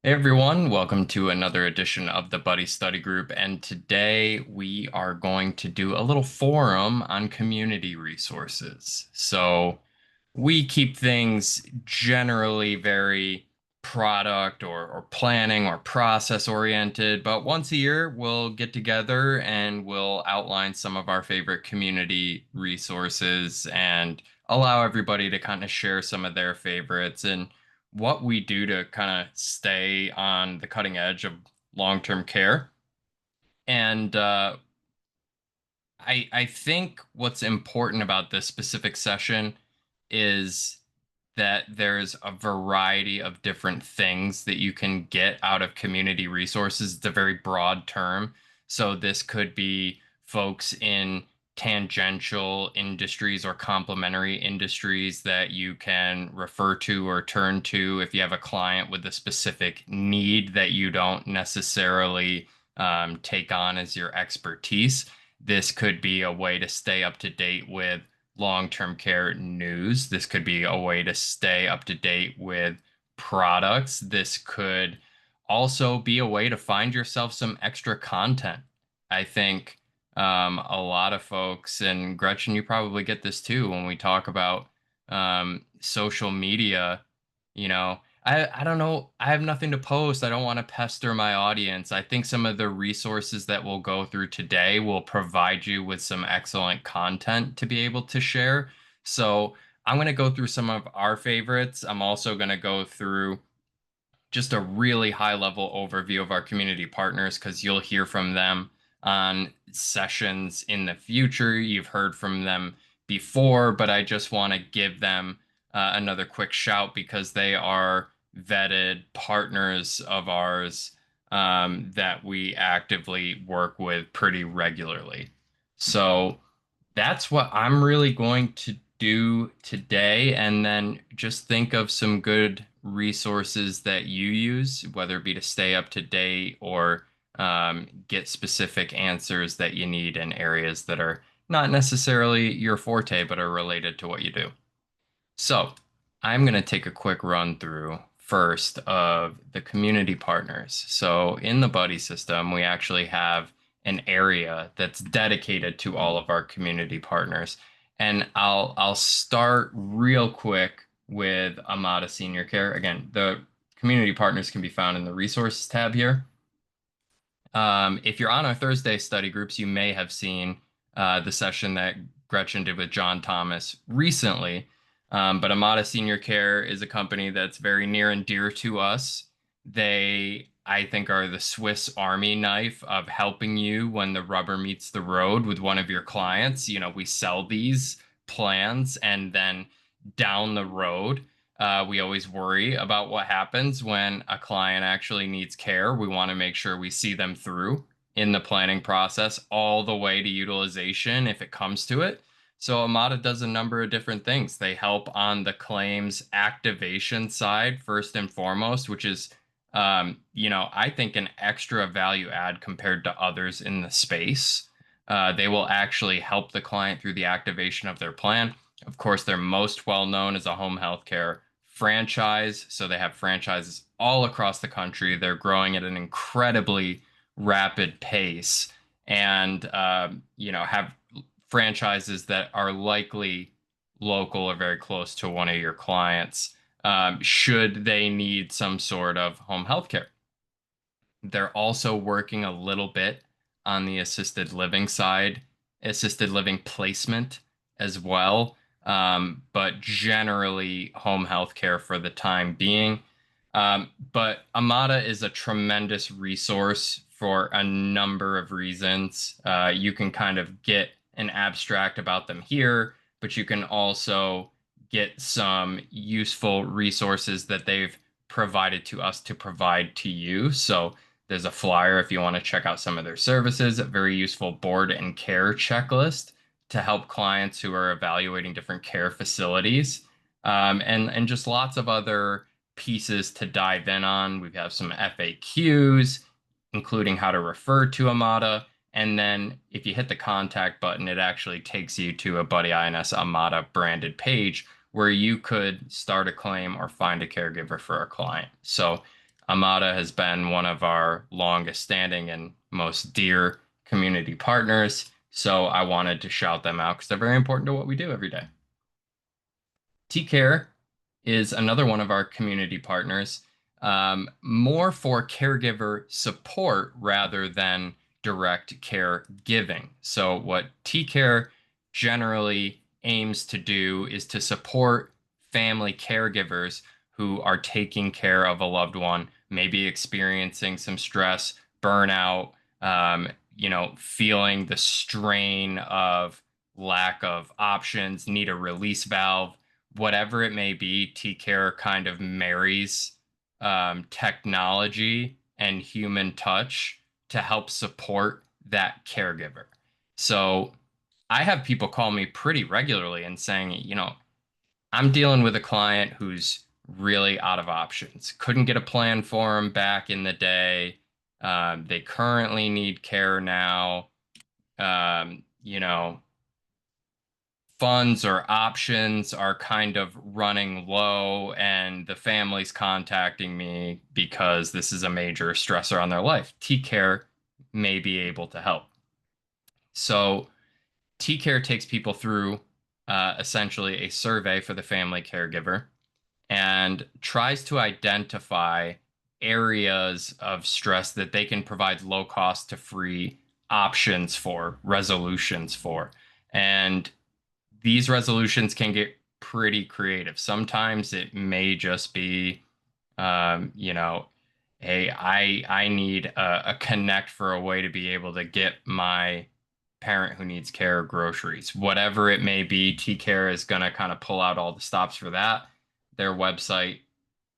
Hey everyone, welcome to another edition of the Buddy Study Group. And today we are going to do a little forum on community resources. So we keep things generally very product or planning or process oriented, but once a year we'll get together and we'll outline some of our favorite community resources and allow everybody to kind of share some of their favorites and what we do to kind of stay on the cutting edge of long-term care. And I think what's important about this specific session is that there's a variety of different things that you can get out of community resources. It's a very broad term. So this could be folks in tangential industries or complementary industries that you can refer to or turn to if you have a client with a specific need that you don't necessarily take on as your expertise. This could be a way to stay up to date with long-term care news. This could be a way to stay up to date with products. This could also be a way to find yourself some extra content. I think a lot of folks, and Gretchen, you probably get this too when we talk about social media, you know, I don't know. I have nothing to post. I don't want to pester my audience. I think some of the resources that we'll go through today will provide you with some excellent content to be able to share. So I'm going to go through some of our favorites. I'm also going to go through just a really high level overview of our community partners because you'll hear from them on sessions in the future. You've heard from them before, but I just want to give them another quick shout because they are vetted partners of ours that we actively work with pretty regularly. So that's what I'm really going to do today. And then just think of some good resources that you use, whether it be to stay up to date or get specific answers that you need in areas that are not necessarily your forte, but are related to what you do. So I'm going to take a quick run through first of the community partners. So in the buddy system, we actually have an area that's dedicated to all of our community partners. And I'll start real quick with Amada Senior Care. Again, the community partners can be found in the resources tab here. If you're on our Thursday study groups, you may have seen the session that Gretchen did with John Thomas recently. But Amada Senior Care is a company that's very near and dear to us. They, I think, are the Swiss Army knife of helping you when the rubber meets the road with one of your clients. You know, we sell these plans and then down the road, we always worry about what happens when a client actually needs care. We want to make sure we see them through in the planning process all the way to utilization if it comes to it. So Amada does a number of different things. They help on the claims activation side, first and foremost, which is, I think an extra value add compared to others in the space. They will actually help the client through the activation of their plan. Of course, they're most well known as a home health care franchise. So they have franchises all across the country. They're growing at an incredibly rapid pace and, have franchises that are likely local or very close to one of your clients should they need some sort of home health care. They're also working a little bit on the assisted living side, assisted living placement as well, but generally home health care for the time being. But Amada is a tremendous resource for a number of reasons. You can kind of get an abstract about them here, but you can also get some useful resources that they've provided to us to provide to you. So there's a flyer if you want to check out some of their services, a very useful board and care checklist to help clients who are evaluating different care facilities, and just lots of other pieces to dive in on. We have some FAQs, including how to refer to Amada. And then if you hit the contact button, it actually takes you to a Buddy INS Amada branded page where you could start a claim or find a caregiver for a client. So Amada has been one of our longest standing and most dear community partners. So I wanted to shout them out because they're very important to what we do every day. TCare is another one of our community partners, more for caregiver support rather than direct care giving. So, what TCare generally aims to do is to support family caregivers who are taking care of a loved one, maybe experiencing some stress, burnout, feeling the strain of lack of options, need a release valve, whatever it may be. TCare kind of marries technology and human touch to help support that caregiver. So I have people call me pretty regularly and saying, I'm dealing with a client who's really out of options. Couldn't get a plan for him back in the day. They currently need care now. Um, you know, funds or options are kind of running low, and the family's contacting me because this is a major stressor on their life. TCare may be able to help. So, TCare takes people through essentially a survey for the family caregiver and tries to identify areas of stress that they can provide low cost to free options for, resolutions for. And these resolutions can get pretty creative. Sometimes it may just be, hey, I need a connect for a way to be able to get my parent who needs care groceries. Whatever it may be, TCare is going to kind of pull out all the stops for that. Their website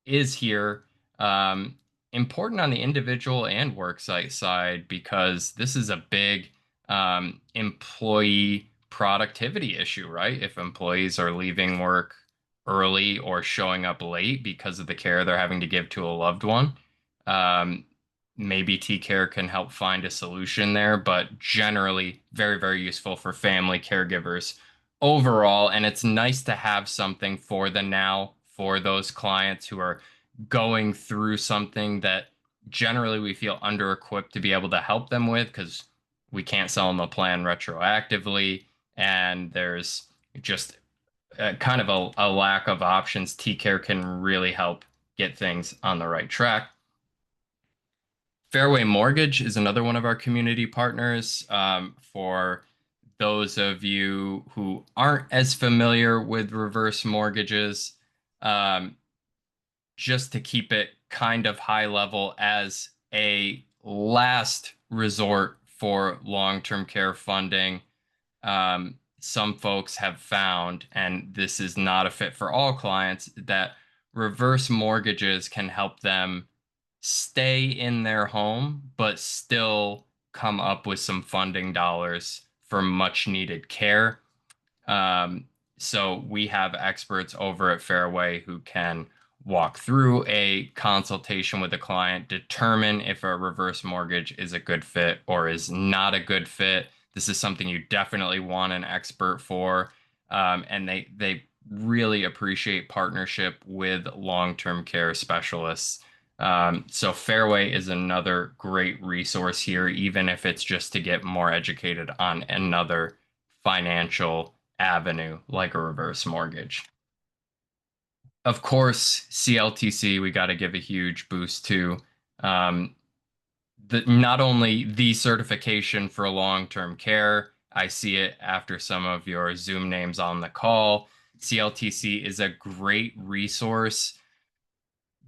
is here. Um, Important on the individual and worksite side because this is a big employee productivity issue, right? If employees are leaving work early or showing up late because of the care they're having to give to a loved one, um, maybe TCare can help find a solution there, but generally very, very useful for family caregivers overall. And it's nice to have something for the now for those clients who are going through something that generally we feel under equipped to be able to help them with because we can't sell them a plan retroactively. And there's just kind of a lack of options. TCare can really help get things on the right track. Fairway Mortgage is another one of our community partners. For those of you who aren't as familiar with reverse mortgages, um, just to keep it kind of high level as a last resort for long-term care funding, some folks have found, and this is not a fit for all clients, that reverse mortgages can help them stay in their home, but still come up with some funding dollars for much needed care. Um, so we have experts over at Fairway who can walk through a consultation with a client, determine if a reverse mortgage is a good fit or is not a good fit. This is something you definitely want an expert for. And they really appreciate partnership with long-term care specialists. So Fairway is another great resource here, even if it's just to get more educated on another financial avenue like a reverse mortgage. Of course, CLTC, we got to give a huge boost to. Um, Not only the certification for long-term care, I see it after some of your Zoom names on the call. CLTC is a great resource,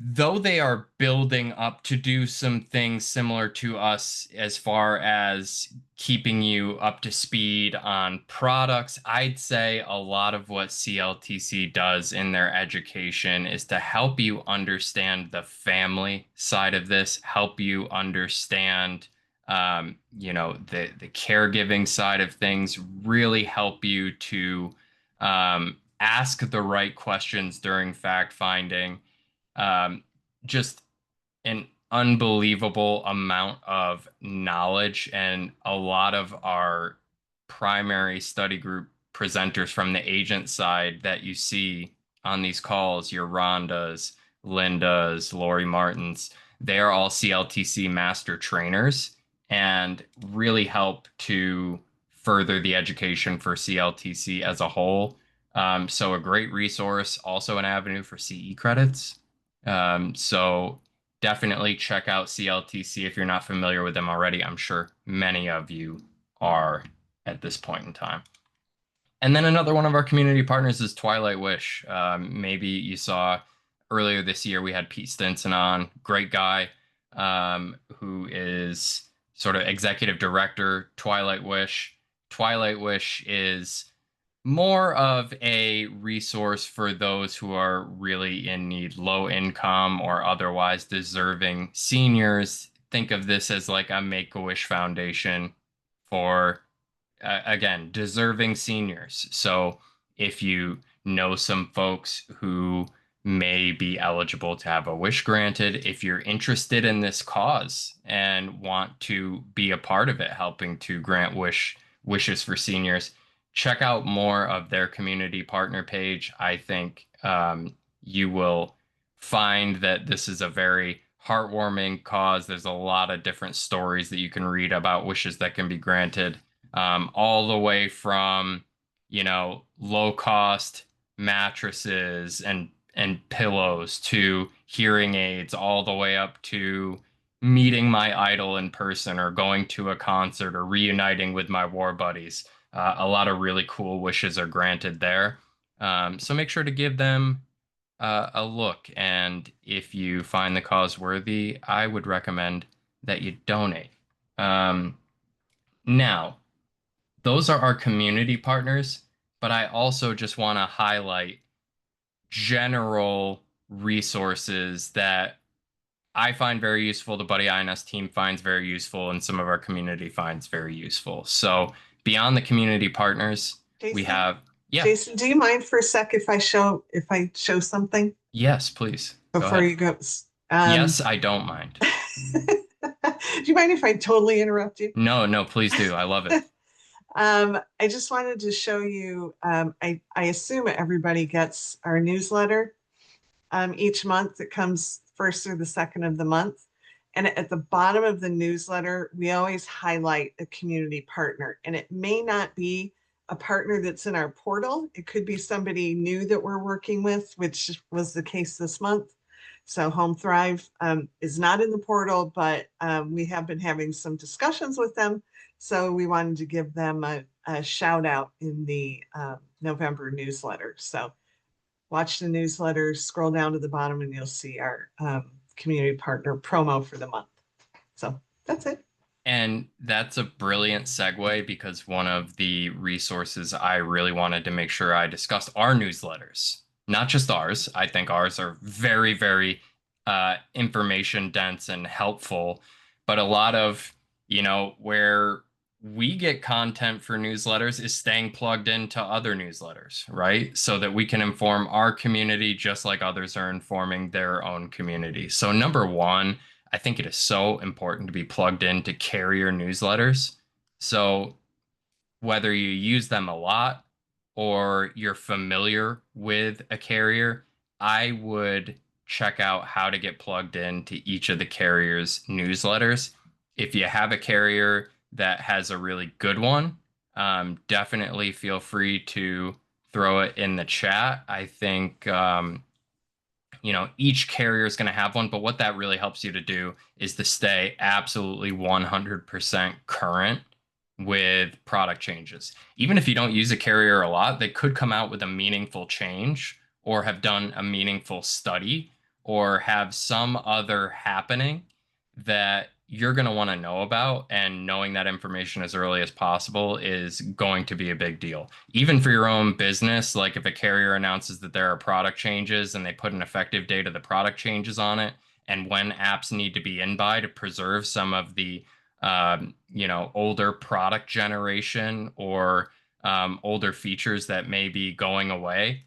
though they are building up to do some things similar to us as far as keeping you up to speed on products. I'd say a lot of what CLTC does in their education is to help you understand the family side of this, help you understand the caregiving side of things, really help you to ask the right questions during fact finding. um, just an unbelievable amount of knowledge, and a lot of our primary study group presenters from the agent side that you see on these calls, your Rhondas, Lindas, Lori Martins, They are all CLTC master trainers and really help to further the education for CLTC as a whole. So a great resource, also an avenue for CE credits. So definitely check out CLTC if you're not familiar with them already. I'm sure many of you are at this point in time. And then another one of our community partners is Twilight Wish. Maybe you saw earlier this year we had Pete Stinson on, great guy, who is sort of executive director, Twilight Wish. Twilight Wish is more of a resource for those who are really in need, low income or otherwise deserving seniors. Think of this as like a Make-A-Wish Foundation for again, deserving seniors. So if you know some folks who may be eligible to have a wish granted, if you're interested in this cause and want to be a part of it, helping to grant wishes for seniors, check out more of their community partner page. I think you will find that this is a very heartwarming cause. There's a lot of different stories that you can read about wishes that can be granted, all the way from, low cost mattresses and pillows to hearing aids, all the way up to meeting my idol in person or going to a concert or reuniting with my war buddies. A lot of really cool wishes are granted there. So make sure to give them a look. And if you find the cause worthy, I would recommend that you donate. Now, those are our community partners, but I also just want to highlight general resources that I find very useful, the Buddy INS team finds very useful, and some of our community finds very useful. So beyond the community partners, we Jason, have, yeah, Jason, do you mind for a sec if I show something yes, please go before ahead. you go? Yes, I don't mind. Do you mind if I totally interrupt you? No, no, please do. I love it. I just wanted to show you, I assume everybody gets our newsletter each month. It comes first or the second of the month. And at the bottom of the newsletter, we always highlight a community partner. And it may not be a partner that's in our portal. It could be somebody new that we're working with, which was the case this month. So Home Thrive is not in the portal, but we have been having some discussions with them. So we wanted to give them a shout out in the November newsletter. So watch the newsletter, scroll down to the bottom, and you'll see our community partner promo for the month. So that's it. And that's a brilliant segue because one of the resources I really wanted to make sure I discussed are newsletters, not just ours. I think ours are very, very information dense and helpful, but a lot of, where we get content for newsletters is staying plugged into other newsletters, right? So that we can inform our community just like others are informing their own community. So number one, I think it is so important to be plugged into carrier newsletters. So whether you use them a lot or you're familiar with a carrier, I would check out how to get plugged into each of the carrier's newsletters. If you have a carrier that has a really good one, definitely feel free to throw it in the chat. I think each carrier is going to have one, but what that really helps you to do is to stay absolutely 100% current with product changes. Even if you don't use a carrier a lot, they could come out with a meaningful change or have done a meaningful study or have some other happening that you're going to want to know about. And knowing that information as early as possible is going to be a big deal. Even for your own business, like if a carrier announces that there are product changes and they put an effective date of the product changes on it, and when apps need to be in by to preserve some of the older product generation or older features that may be going away,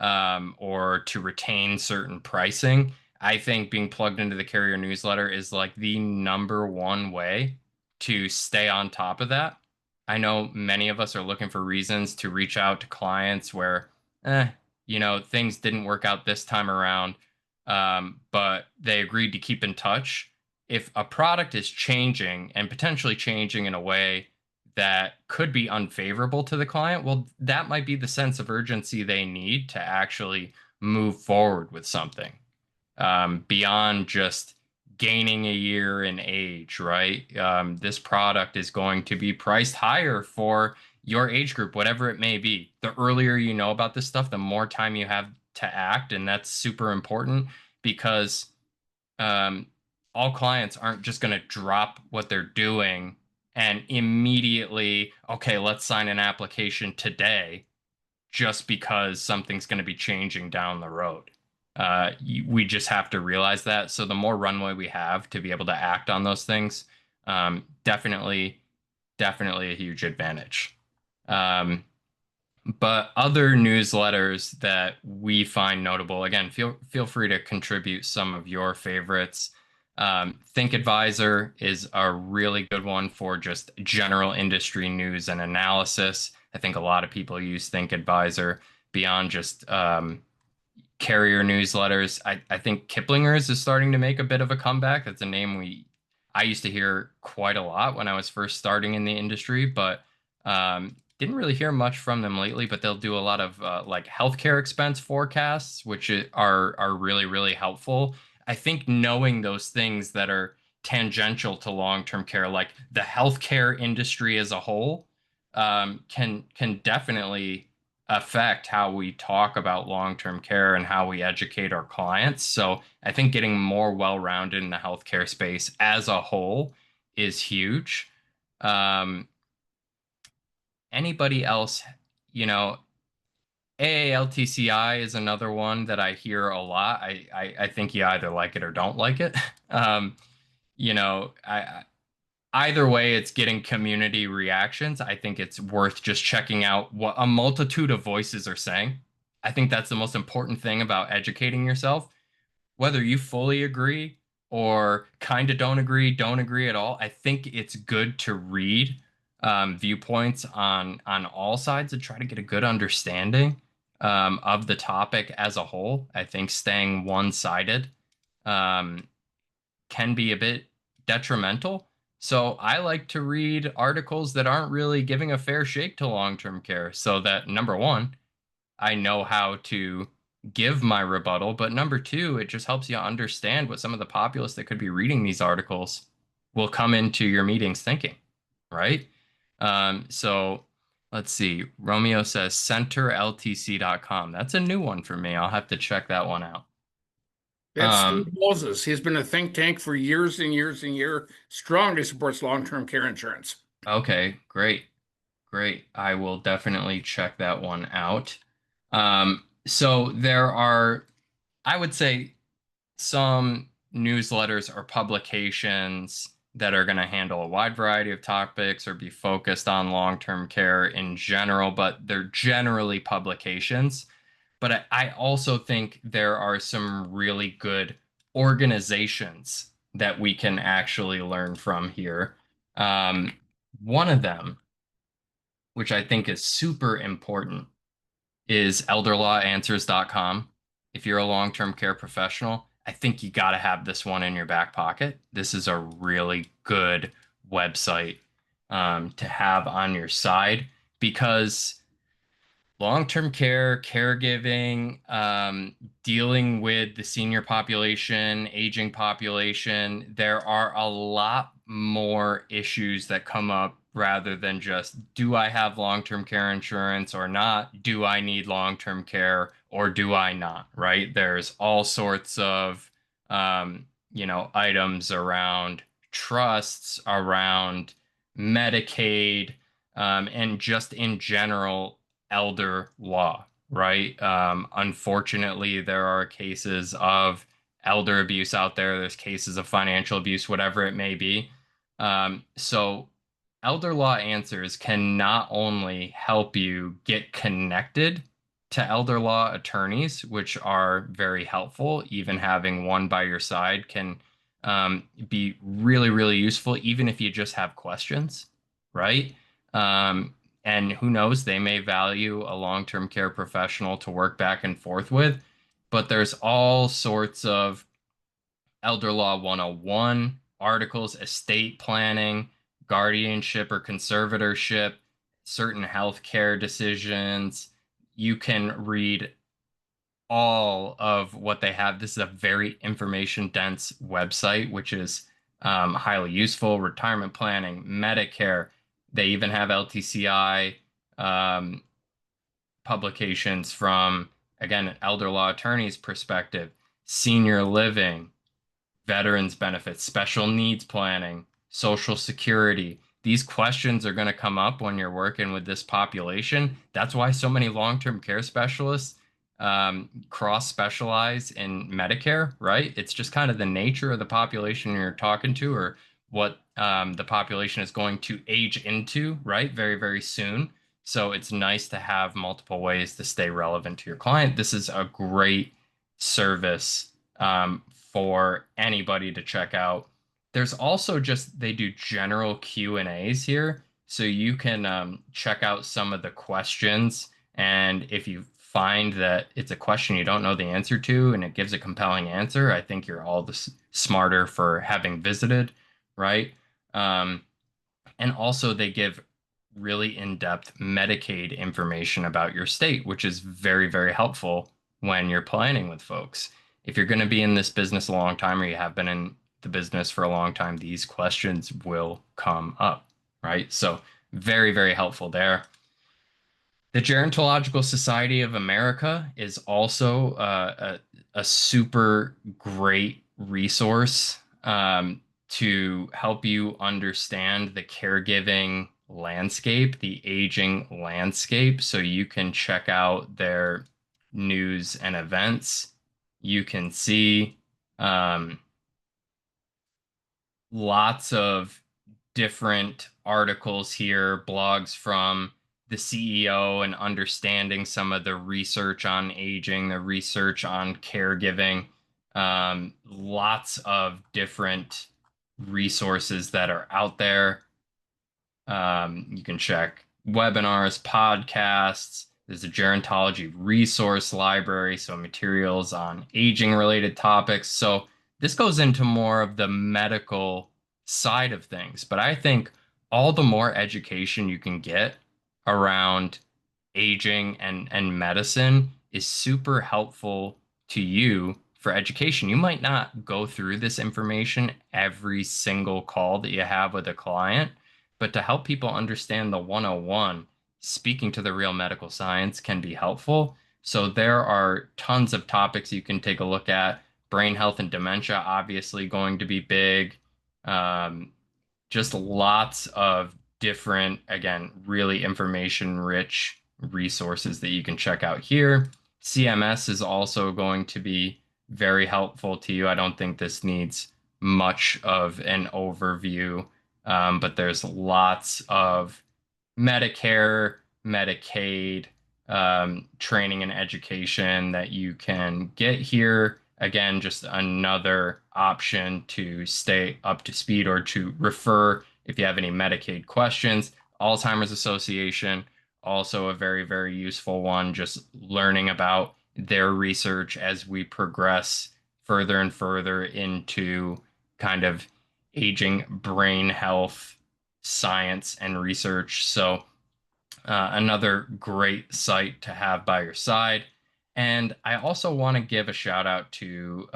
or to retain certain pricing. I think being plugged into the carrier newsletter is like the number one way to stay on top of that. I know many of us are looking for reasons to reach out to clients where, things didn't work out this time around. but they agreed to keep in touch. If a product is changing and potentially changing in a way that could be unfavorable to the client, well, that might be the sense of urgency they need to actually move forward with something, beyond just gaining a year in age, right? This product is going to be priced higher for your age group, whatever it may be. The earlier you know about this stuff, the more time you have to act, and that's super important because um, all clients aren't just going to drop what they're doing and immediately, okay, let's sign an application today just because something's going to be changing down the road. We just have to realize that. So the more runway we have to be able to act on those things, definitely, definitely a huge advantage. Um, but other newsletters that we find notable, again, feel free to contribute some of your favorites. Think Advisor is a really good one for just general industry news and analysis. I think a lot of people use Think Advisor beyond just carrier newsletters. I think Kiplinger's is starting to make a bit of a comeback. That's a name I used to hear quite a lot when I was first starting in the industry, but didn't really hear much from them lately. But they'll do a lot of like healthcare expense forecasts, which are really really helpful. I think knowing those things that are tangential to long-term care, like the healthcare industry as a whole, can definitely affect how we talk about long-term care and how we educate our clients. So I think getting more well-rounded in the healthcare space as a whole is huge. Um, Anybody else, you know, AALTCI is another one that I hear a lot. I think you either like it or don't like it. Um, either way, it's getting community reactions. I think it's worth just checking out what a multitude of voices are saying. I think that's the most important thing about educating yourself. Whether you fully agree or kind of don't agree at all, I think it's good to read viewpoints on all sides and try to get a good understanding of the topic as a whole. I think staying one-sided um, can be a bit detrimental. So I like to read articles that aren't really giving a fair shake to long-term care so that number one, I know how to give my rebuttal, but number two, it just helps you understand what some of the populace that could be reading these articles will come into your meetings thinking, right? So let's see. Romeo says centerltc.com. That's a new one for me. I'll have to check that one out. That's Steve Moses. He's been a think tank for years and years and years, strongly supports long-term care insurance. Okay, great. Great. I will definitely check that one out. So there are, I would say, some newsletters or publications that are going to handle a wide variety of topics or be focused on long-term care in general, but they're generally publications. But I also think there are some really good organizations that we can actually learn from here. Um, One of them, which I think is super important, is elderlawanswers.com. If you're a long-term care professional, I think you got to have this one in your back pocket. This is a really good website to have on your side because long-term care, caregiving, dealing with the senior population, aging population, there are a lot more issues that come up rather than just, do I have long-term care insurance or not? Do I need long-term care or do I not? Right? There's all sorts of, items around trusts, around Medicaid, and just in general elder law, right? Unfortunately, there are cases of elder abuse out there. There's cases of financial abuse, whatever it may be. So, Elder Law Answers can not only help you get connected to elder law attorneys, which are very helpful, even having one by your side can be really, really useful, even if you just have questions, right? Um, and who knows, they may value a long-term care professional to work back and forth with. but there's all sorts of Elder Law 101 articles, estate planning, guardianship or conservatorship, certain healthcare decisions. You can read all of what they have. This is a very information dense website, which is highly useful. Retirement planning, Medicare. They even have LTCI um, publications from, again, an elder law attorney's perspective, senior living, veterans benefits, special needs planning, social security. These questions are going to come up when you're working with this population. That's why so many long-term care specialists cross-specialize in Medicare, right? It's just kind of the nature of the population you're talking to, or what the population is going to age into, right? Very, very soon. So it's nice to have multiple ways to stay relevant to your client. This is a great service for anybody to check out. There's also just, they do general Q&As here. So you can check out some of the questions. And if you find that it's a question you don't know the answer to and it gives a compelling answer, I think you're all the smarter for having visited, right? And also they give really in-depth Medicaid information about your state, which is very, very helpful when you're planning with folks. If you're going to be in this business a long time, or you have been in the business for a long time, these questions will come up, right? So very, very helpful there. The Gerontological Society of America is also a super great resource to help you understand the caregiving landscape, the aging landscape. So you can check out their news and events. You can see lots of different articles here, blogs from the CEO, and understanding some of the research on aging, the research on caregiving. Lots of different resources that are out there. You can check webinars, podcasts. There's a gerontology resource library, so materials on aging related topics. So this goes into more of the medical side of things, but I think all the more education you can get around aging and medicine is super helpful to you for education. You might not go through this information every single call that you have with a client, but to help people understand the 101, speaking to the real medical science can be helpful. So there are tons of topics you can take a look at. Brain health and dementia, obviously going to be big. Just lots of different, again, really information-rich resources that you can check out here. CMS is also going to be very helpful to you. I don't think this needs much of an overview, but there's lots of Medicare, Medicaid, training and education that you can get here. Again, just another option to stay up to speed or to refer if you have any Medicaid questions. Alzheimer's Association, also a very, very useful one, just learning about their research as we progress further and further into kind of aging brain health science and research. So another great site to have by your side. And I also want to give a shout out to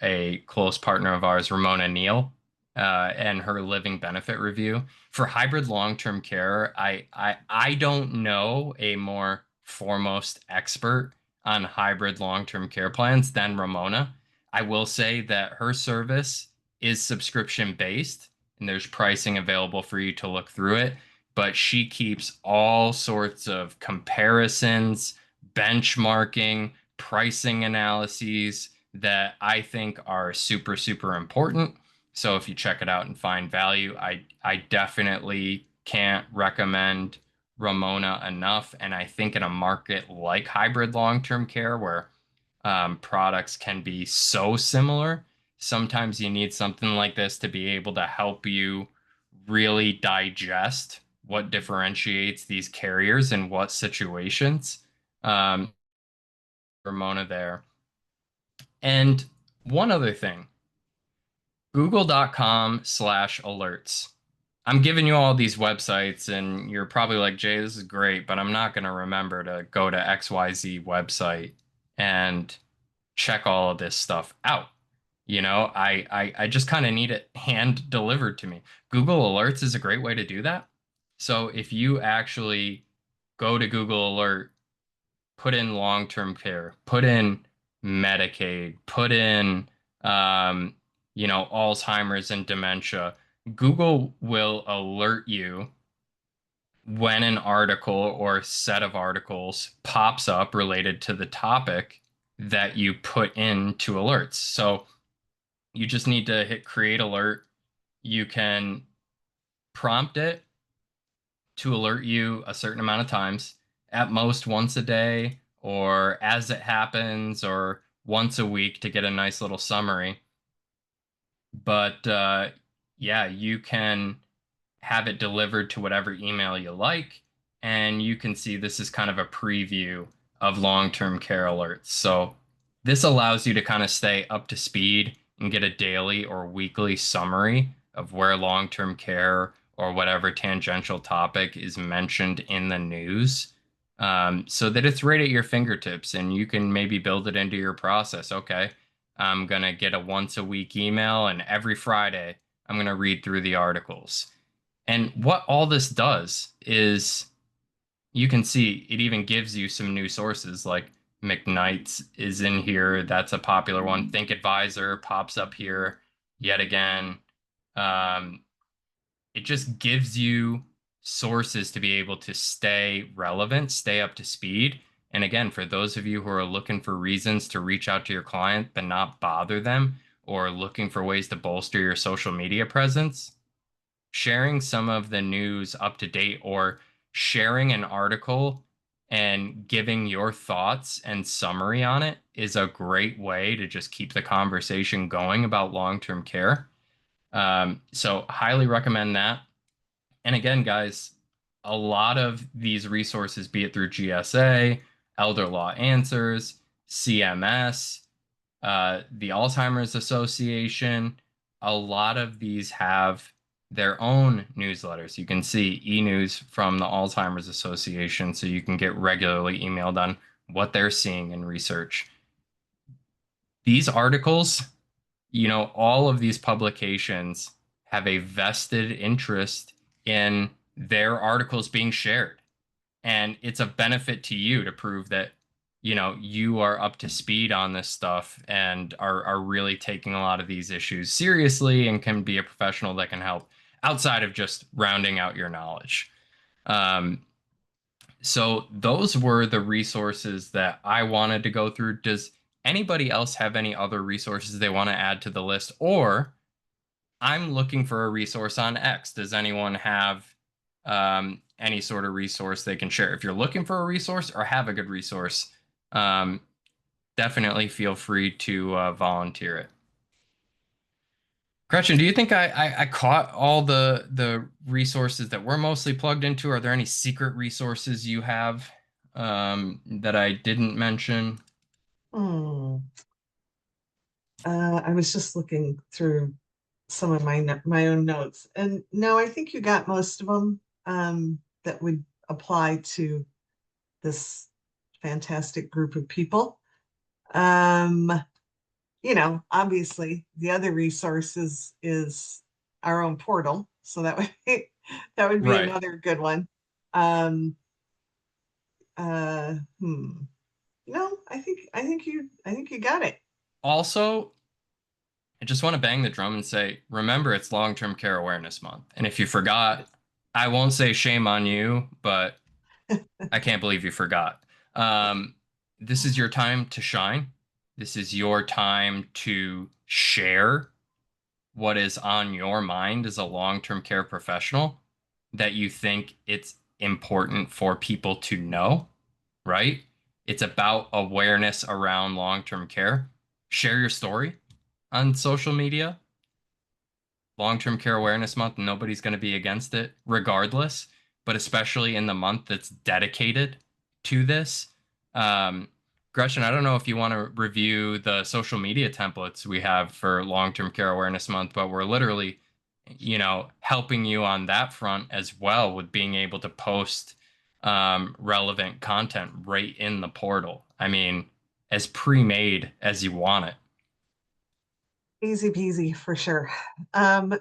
a close partner of ours, Ramona Neal, and her living benefit review for hybrid long-term care. I don't know a more foremost expert on hybrid long-term care plans than Ramona. I will say that her service is subscription based, and there's pricing available for you to look through it, but she keeps all sorts of comparisons, benchmarking, pricing analyses that I think are super, super important. So if you check it out and find value, I definitely can't recommend Ramona enough. And I think in a market like hybrid long-term care, where products can be so similar, sometimes you need something like this to be able to help you really digest what differentiates these carriers in what situations. Ramona there. And one other thing, google.com/alerts. I'm giving you all these websites, and you're probably like, Jay, this is great, but I'm not going to remember to go to XYZ website and check all of this stuff out. I just kind of need it hand delivered to me. Google Alerts is a great way to do that. So if you actually go to Google Alert, put in long-term care, put in Medicaid, put in Alzheimer's and dementia, Google will alert you when an article or set of articles pops up related to the topic that you put into alerts. So you just need to hit create alert. You can prompt it to alert you a certain amount of times, at most once a day, or as it happens, or once a week to get a nice little summary. But yeah, you can have it delivered to whatever email you like, and you can see this is kind of a preview of long-term care alerts. So this allows you to kind of stay up to speed and get a daily or weekly summary of where long-term care or whatever tangential topic is mentioned in the news, so that it's right at your fingertips and you can maybe build it into your process. Okay, I'm going to get a once a week email, and every Friday I'm going to read through the articles. And what all this does is you can see it even gives you some new sources like McKnight's is in here. That's a popular one. Think Advisor pops up here yet again. It just gives you sources to be able to stay relevant, stay up to speed. And again, for those of you who are looking for reasons to reach out to your client but not bother them, or looking for ways to bolster your social media presence, sharing some of the news up to date or sharing an article and giving your thoughts and summary on it is a great way to just keep the conversation going about long-term care. So highly recommend that. And again, guys, a lot of these resources, be it through GSA, Elder Law Answers, CMS, the Alzheimer's Association, a lot of these have their own newsletters. You can see e-news from the Alzheimer's Association, so you can get regularly emailed on what they're seeing in research. These articles, all of these publications have a vested interest in their articles being shared. And it's a benefit to you to prove that, you are up to speed on this stuff and are really taking a lot of these issues seriously and can be a professional that can help outside of just rounding out your knowledge. So those were the resources that I wanted to go through. Does anybody else have any other resources they want to add to the list? Or I'm looking for a resource on X. Does anyone have any sort of resource they can share? If you're looking for a resource or have a good resource, definitely feel free to volunteer it. Gretchen, do you think I caught all the resources that we're mostly plugged into? Are there any secret resources you have that I didn't mention? I was just looking through some of my own notes, and no, I think you got most of them that would apply to this fantastic group of people. Obviously the other resources is our own portal. So that would be, Right. another good one. No, I think you got it. Also, I just want to bang the drum and say, remember, it's Long-Term Care Awareness Month. And if you forgot, I won't say shame on you, but I can't believe you forgot. This is your time to shine. This is your time to share what is on your mind as a long-term care professional that you think it's important for people to know, right? It's about awareness around long-term care. Share your story on social media. Long-Term Care Awareness Month, nobody's going to be against it regardless, but especially in the month that's dedicated to this. Gretchen, I don't know if you want to review the social media templates we have for Long-Term Care Awareness Month, but we're literally, helping you on that front as well with being able to post relevant content right in the portal. I mean, as pre-made as you want it. Easy peasy for sure.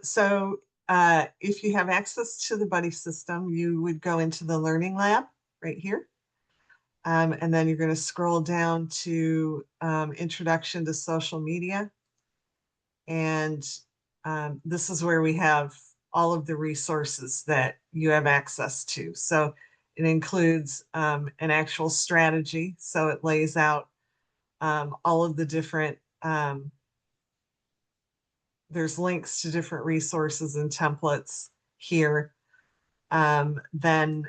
So if you have access to the buddy system, you would go into the Learning Lab right here. And then you're going to scroll down to Introduction to Social Media. And this is where we have all of the resources that you have access to. So it includes an actual strategy. So it lays out all of the different, there's links to different resources and templates here. Then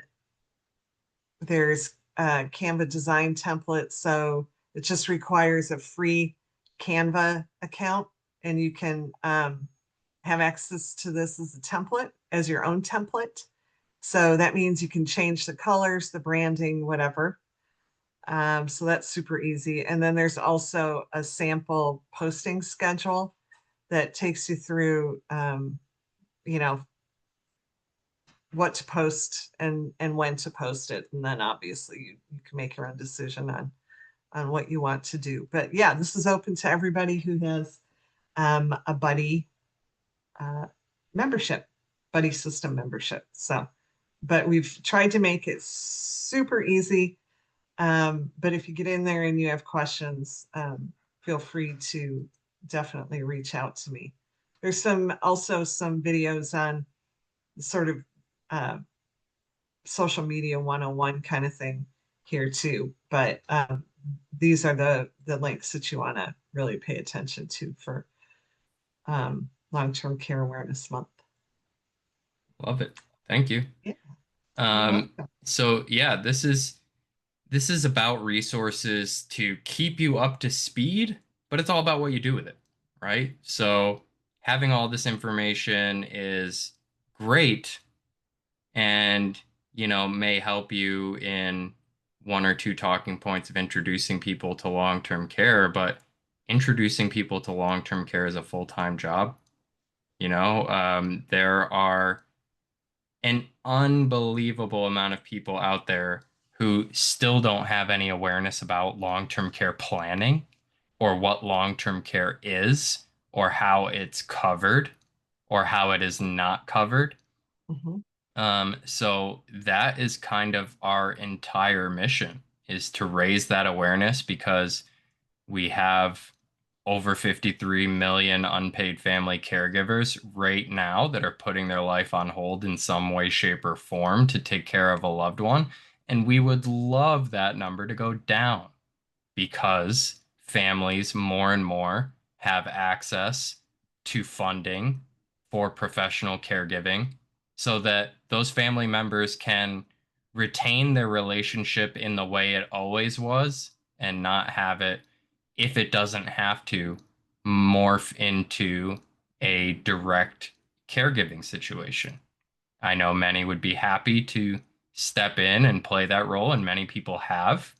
there's Canva design template. So it just requires a free Canva account, and you can have access to this as a template, as your own template. So that means you can change the colors, the branding, whatever. So that's super easy. And then there's also a sample posting schedule that takes you through, what to post and when to post it. And then obviously you can make your own decision on what you want to do. But yeah, this is open to everybody who has a buddy membership, buddy system membership. So, but we've tried to make it super easy. But if you get in there and you have questions, feel free to definitely reach out to me. There's also some videos on sort of social media 101 kind of thing here too. But these are the links that you want to really pay attention to for Long-Term Care Awareness Month. Love it. Thank you. Yeah. So yeah, this is about resources to keep you up to speed, but it's all about what you do with it, right? So having all this information is great and, may help you in one or two talking points of introducing people to long-term care, but introducing people to long-term care is a full-time job. There are an unbelievable amount of people out there who still don't have any awareness about long-term care planning or what long-term care is or how it's covered or how it is not covered. Mhm. So that is kind of our entire mission is to raise that awareness because we have over 53 million unpaid family caregivers right now that are putting their life on hold in some way, shape, or form to take care of a loved one. And we would love that number to go down because families more and more have access to funding for professional caregiving so that those family members can retain their relationship in the way it always was and not have it, if it doesn't have to, morph into a direct caregiving situation. I know many would be happy to step in and play that role, and many people have.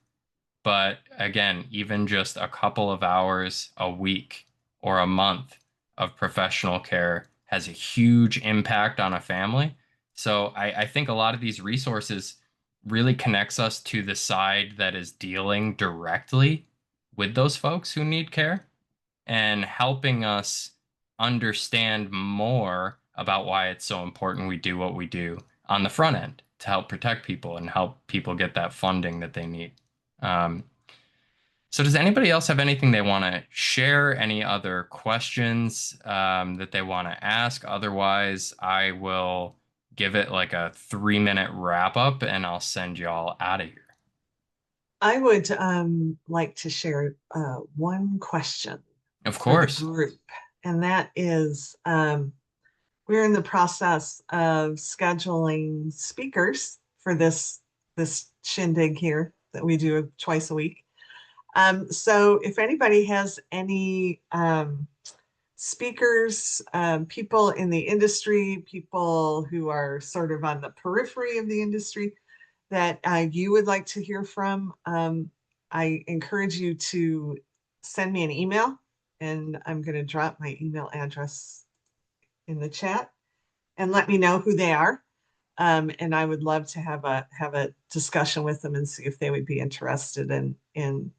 But again, even just a couple of hours a week or a month of professional care has a huge impact on a family. So I think a lot of these resources really connects us to the side that is dealing directly with those folks who need care and helping us understand more about why it's so important we do what we do on the front end to help protect people and help people get that funding that they need. Um, so does anybody else have anything they want to share? Any other questions that they want to ask? Otherwise, I will give it like a 3-minute wrap up and I'll send you all out of here. I would like to share one question Of for the course. group, and that is we're in the process of scheduling speakers for this shindig here that we do twice a week. So if anybody has any speakers, people in the industry, people who are sort of on the periphery of the industry that you would like to hear from, I encourage you to send me an email, and I'm going to drop my email address in the chat, and let me know who they are. And I would love to have a discussion with them and see if they would be interested in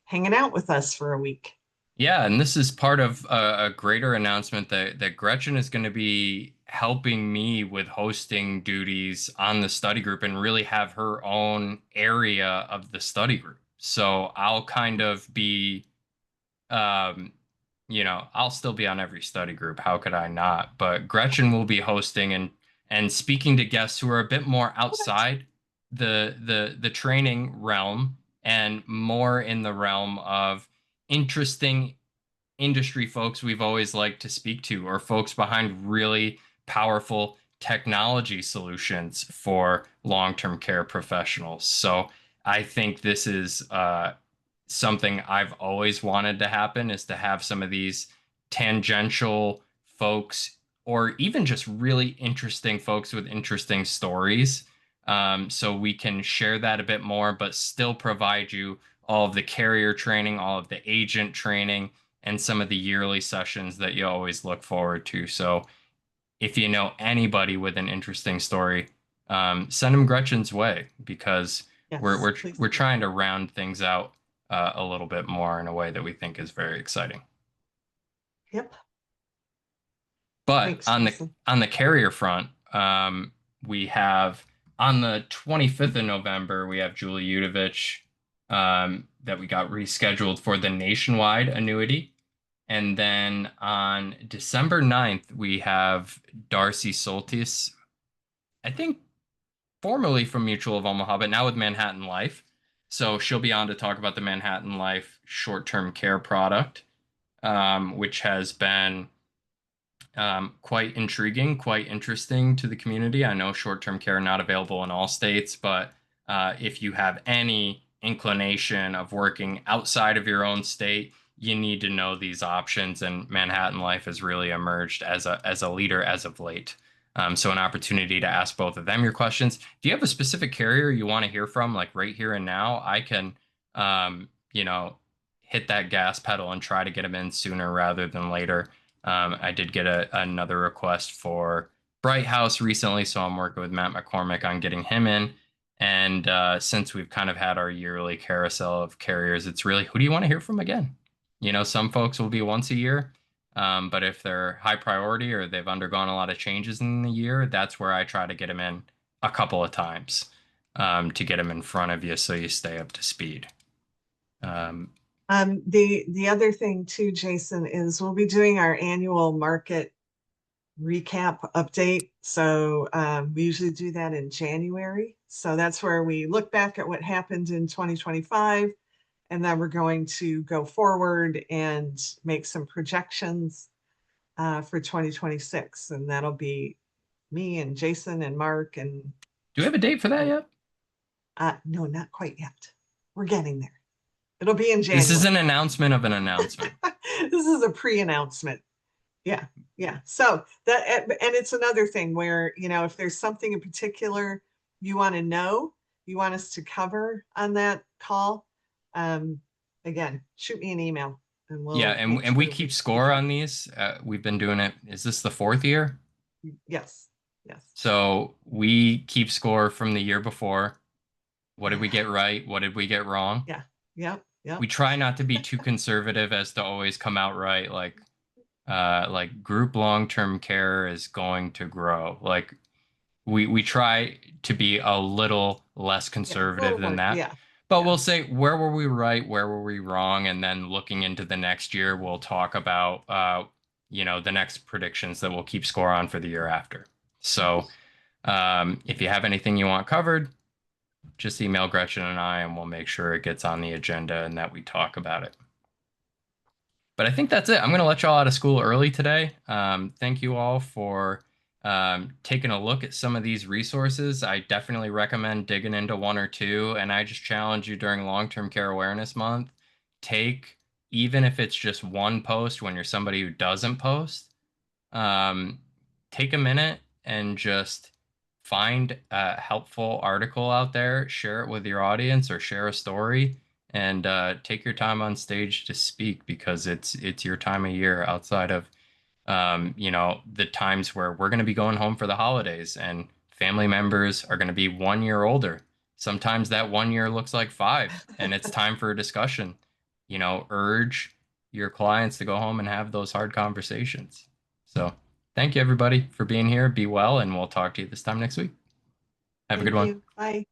hanging out with us for a week. Yeah, and this is part of a greater announcement that Gretchen is going to be helping me with hosting duties on the study group and really have her own area of the study group. So I'll kind of be, um, I'll still be on every study group. How could I not? But Gretchen will be hosting and speaking to guests who are a bit more outside the training realm and more in the realm of interesting industry folks we've always liked to speak to, or folks behind really powerful technology solutions for long-term care professionals. So I think this is something I've always wanted to happen, is to have some of these tangential folks, or even just really interesting folks with interesting stories. So we can share that a bit more, but still provide you all of the carrier training, all of the agent training, and some of the yearly sessions that you always look forward to. So if you know anybody with an interesting story, send them Gretchen's way, because Yes, we're trying to round things out a little bit more in a way that we think is very exciting. Yep. But Thanks, on Jason. the carrier front, we have on the 25th of November, we have Julie Udovich that we got rescheduled for the nationwide annuity. And then on December 9th, we have Darcy Soltis, I think formerly from Mutual of Omaha, but now with Manhattan Life. So she'll be on to talk about the Manhattan Life short-term care product, which has been quite intriguing, quite interesting to the community. I know short-term care not available in all states, but if you have any inclination of working outside of your own state, you need to know these options. And Manhattan Life has really emerged as a leader as of late. So an opportunity to ask both of them your questions. Do you have a specific carrier you want to hear from, like right here and now? I can, hit that gas pedal and try to get them in sooner rather than later. I did get another request for Bright House recently, so I'm working with Matt McCormick on getting him in. And since we've kind of had our yearly carousel of carriers, it's really, who do you want to hear from again? Some folks will be once a year, but if they're high priority or they've undergone a lot of changes in the year, that's where I try to get them in a couple of times to get them in front of you so you stay up to speed. The other thing too, Jason, is we'll be doing our annual market recap update. So we usually do that in January. So that's where we look back at what happened in 2025, and then we're going to go forward and make some projections for 2026. And that'll be me and Jason and Mark. And do we have a date for that yet? No, not quite yet. We're getting there. It'll be in January. This is an announcement of an announcement. This is a pre-announcement. Yeah. Yeah. So that, and it's another thing where, if there's something in particular you want to know, you want us to cover on that call, again, shoot me an email and we'll. Yeah. And we keep score on these. We've been doing it. Is this the 4th year? Yes. Yes. So we keep score from the year before. What did we get right? What did we get wrong? Yeah. Yeah. Yeah. We try not to be too conservative as to always come out right. Like group long-term care is going to grow. Like we try to be a little less conservative than that. Yeah. But we'll say, where were we right? Where were we wrong? And then looking into the next year, we'll talk about, the next predictions that we'll keep score on for the year after. So if you have anything you want covered, just email Gretchen and I, and we'll make sure it gets on the agenda and that we talk about it. But I think that's it. I'm going to let y'all out of school early today. Thank you all for taking a look at some of these resources. I definitely recommend digging into one or two. And I just challenge you during Long-Term Care Awareness Month, even if it's just one post when you're somebody who doesn't post, take a minute and just find a helpful article out there, share it with your audience, or share a story, and take your time on stage to speak, because it's your time of year outside of the times where we're going to be going home for the holidays and family members are going to be 1 year older. Sometimes that 1 year looks like 5, and it's time for a discussion. Urge your clients to go home and have those hard conversations. So thank you, everybody, for being here. Be well, and we'll talk to you this time next week. Have a good Thank one. you. Bye.